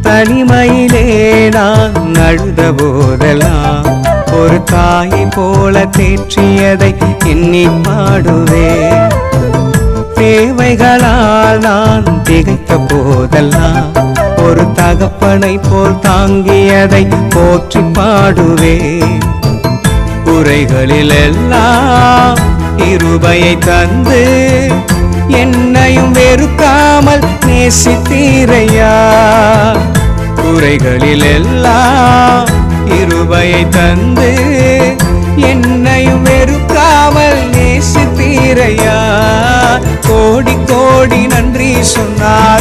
தனிமையிலே நான் அழுத போதெல்லாம் ஒரு தாயை போல தேற்றியதை எண்ணி பாடுவேன். தேவைகளால் நான் திகைத்த போதெல்லாம் ஒரு தகப்பனை போல் தாங்கியதை போற்றி பாடுவேன். குறைகளில் எல்லாம் கிருபையை தந்து என்னையும் வெறுக்காமல் நேசித்தீரையா. குறைகளில் எல்லாம் கிருபையை தந்து என்னையும் வெறுக்காமல் நேசித்தீரையா. கோடி கோடி நன்றி சொன்னார்